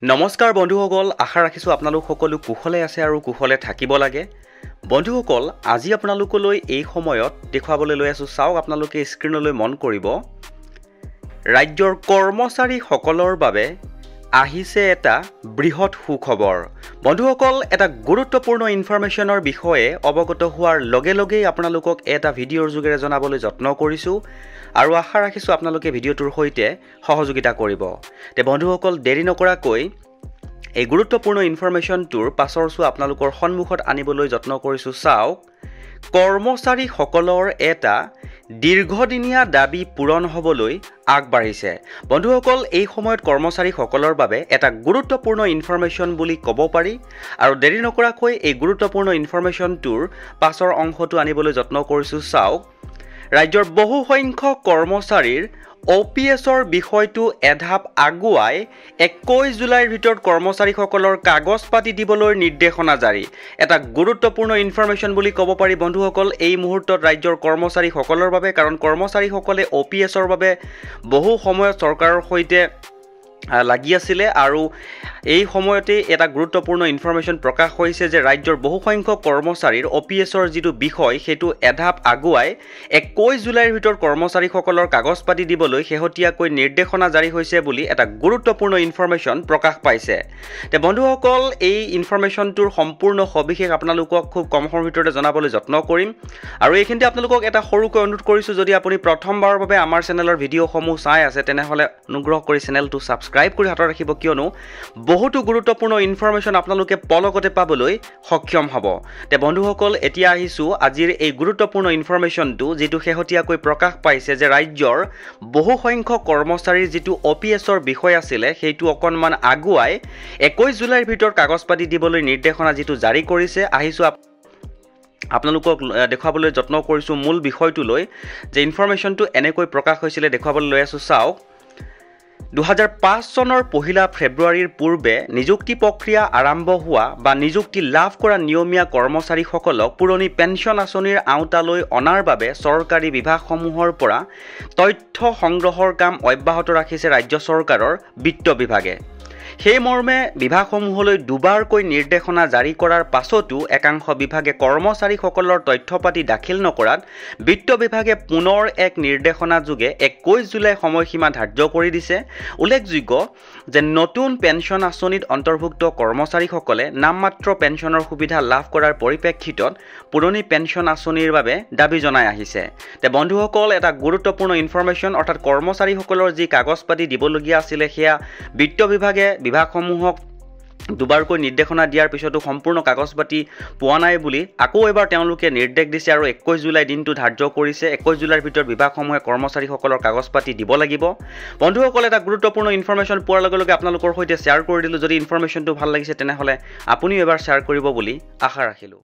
নমস্কাৰ বন্ধুসকল, আশা ৰাখিছোঁ আপোনালোক সকলো কুশলে আছে আৰু কুশলে থাকিব লাগে। বন্ধুসকল, আজি আপোনালোকলৈ এই সময়ত দেখুৱাবলৈ লৈ আছোঁ, চাওক আপোনালোকে স্ক্ৰীনলৈ মন কৰিব। ৰাজ্যৰ কৰ্মচাৰীসকলৰ বাবে আহিছে এটা বৃহৎ সুখবৰ। বন্ধুসকল, এটা গুৰুত্বপূৰ্ণ ইনফৰমেশ্যনৰ বিষয়ে অৱগত হোৱাৰ লগে লগেই আপোনালোকক এটা ভিডিঅ'ৰ যোগেৰে জনাবলৈ যত্ন কৰিছোঁ আৰু আশা ৰাখিছোঁ আপোনালোকে ভিডিঅ'টোৰ সৈতে সহযোগিতা কৰিব। তে বন্ধুসকল, দেৰি নকৰাকৈ এই গুৰুত্বপূৰ্ণ ইনফৰমেশ্যনটোৰ পাছৰ চোৱা আপোনালোকৰ সন্মুখত আনিবলৈ যত্ন কৰিছোঁ। চাওক, কৰ্মচাৰীসকলৰ এটা দীৰ্ঘদিনীয়া দাবী পূৰণ হ'বলৈ আগবাঢ়িছে। বন্ধুসকল, এই সময়ত কৰ্মচাৰীসকলৰ বাবে এটা গুৰুত্বপূৰ্ণ ইনফৰমেশ্যন বুলি ক'ব পাৰি আৰু দেৰি নকৰাকৈ এই গুৰুত্বপূৰ্ণ ইনফৰমেশ্যনটোৰ পাছৰ অংশটো আনিবলৈ যত্ন কৰিছোঁ। চাওক, ৰাজ্যৰ বহু সংখ্যক কৰ্মচাৰীৰ OPSৰ বিষয়টো এধাপ আগুৱাই 21 জুলাইৰ ভিতৰত কৰ্মচাৰীসকলৰ কাগজ পাতি দিবলৈ নিৰ্দেশনা জাৰি। এটা গুৰুত্বপূৰ্ণ ইনফৰমেশ্যন বুলি ক'ব পাৰি বন্ধুসকল এই মুহূৰ্তত ৰাজ্যৰ কৰ্মচাৰীসকলৰ বাবে, কাৰণ কৰ্মচাৰীসকলে OPSৰ বাবে বহু সময়ত চৰকাৰৰ সৈতে লাগি আছিলে আৰু এই সময়তে এটা গুৰুত্বপূৰ্ণ ইনফৰমেশ্যন প্ৰকাশ হৈছে যে ৰাজ্যৰ বহু সংখ্যক কৰ্মচাৰীৰ OPSৰ যিটো বিষয় সেইটো এধাপ আগুৱাই 21 জুলাইৰ ভিতৰত কৰ্মচাৰীসকলৰ কাগজ পাতি দিবলৈ শেহতীয়াকৈ নিৰ্দেশনা জাৰি হৈছে বুলি এটা গুৰুত্বপূৰ্ণ ইনফৰমেশ্যন প্ৰকাশ পাইছে। তে বন্ধুসকল, এই ইনফৰমেশ্যনটোৰ সম্পূৰ্ণ সবিশেষ আপোনালোকক খুব কম সময়ৰ ভিতৰতে জনাবলৈ যত্ন কৰিম আৰু এইখিনিতে আপোনালোকক এটা সৰুকৈ অনুৰোধ কৰিছোঁ, যদি আপুনি প্ৰথমবাৰৰ বাবে আমাৰ চেনেলৰ ভিডিঅ'সমূহ চাই আছে তেনেহ'লে অনুগ্ৰহ কৰি চেনেলটো ছাবস্ক্ৰাইব কৰি হাতত ৰাখিব, কিয়নো বহুতো গুৰুত্বপূৰ্ণ ইনফৰমেশ্যন আপোনালোকে পলকতে পাবলৈ সক্ষম হ'ব। তে বন্ধুসকল, এতিয়া আহিছোঁ আজিৰ এই গুৰুত্বপূৰ্ণ ইনফৰমেশ্যনটো, যিটো শেহতীয়াকৈ প্ৰকাশ পাইছে যে ৰাজ্যৰ বহু সংখ্যক কৰ্মচাৰীৰ যিটো OPSৰ বিষয় আছিলে সেইটো অকণমান আগুৱাই 21 জুলাইৰ ভিতৰত কাগজ পাতি দিবলৈ নিৰ্দেশনা যিটো জাৰি কৰিছে। আহিছোঁ আপোনালোকক দেখুৱাবলৈ যত্ন কৰিছোঁ মূল বিষয়টোলৈ, যে ইনফৰমেশ্যনটো এনেকৈ প্ৰকাশ হৈছিলে দেখুৱাবলৈ লৈ আছোঁ। চাওক, 2005 চনৰ 1 ফেব্ৰুৱাৰীৰ পূৰ্বে নিযুক্তি প্ৰক্ৰিয়া আৰম্ভ হোৱা বা নিযুক্তি লাভ কৰা নিয়মীয়া কৰ্মচাৰীসকলক পুৰণি পেঞ্চন আঁচনিৰ আওতালৈ অনাৰ বাবে চৰকাৰী বিভাগসমূহৰ পৰা তথ্য সংগ্ৰহৰ কাম অব্যাহত ৰাখিছে ৰাজ্য চৰকাৰৰ বিত্ত বিভাগে। সেই মৰ্মে বিভাগসমূহলৈ দুবাৰকৈ নিৰ্দেশনা জাৰি কৰাৰ পাছতো একাংশ বিভাগে কৰ্মচাৰীসকলৰ তথ্য পাতি দাখিল নকৰাত বিত্ত বিভাগে পুনৰ এক নিৰ্দেশনা যোগে 21 জুলাই সময়সীমা ধাৰ্য কৰি দিছে। উল্লেখযোগ্য যে নতুন পেঞ্চন আঁচনিত অন্তৰ্ভুক্ত কৰ্মচাৰীসকলে নামমাত্ৰ পেঞ্চনৰ সুবিধা লাভ কৰাৰ পৰিপ্ৰেক্ষিতত পুৰণি পেঞ্চন আঁচনিৰ বাবে দাবী জনাই আহিছে। তে বন্ধুসকল, এটা গুৰুত্বপূৰ্ণ ইনফৰমেশ্যন, অৰ্থাৎ কৰ্মচাৰীসকলৰ যি কাগজ পাতি দিবলগীয়া আছিলে সেয়া বিত্ত বিভাগে বিভাগসমূহক দুবাৰকৈ নিৰ্দেশনা দিয়াৰ পিছতো সম্পূৰ্ণ কাগজ পাতি পোৱা নাই বুলি আকৌ এবাৰ তেওঁলোকে নিৰ্দেশ দিছে আৰু 21 জুলাই দিনটো ধাৰ্য কৰিছে। 21 জুলাইৰ ভিতৰত বিভাগসমূহে কৰ্মচাৰীসকলৰ কাগজ পাতি দিব লাগিব। বন্ধুসকল, এটা গুৰুত্বপূৰ্ণ ইনফৰমেশ্যন পোৱাৰ লগে লগে আপোনালোকৰ সৈতে শ্বেয়াৰ কৰি দিলোঁ। যদি ইনফৰমেশ্যনটো ভাল লাগিছে তেনেহ'লে আপুনিও এবাৰ শ্বেয়াৰ কৰিব বুলি আশা ৰাখিলোঁ।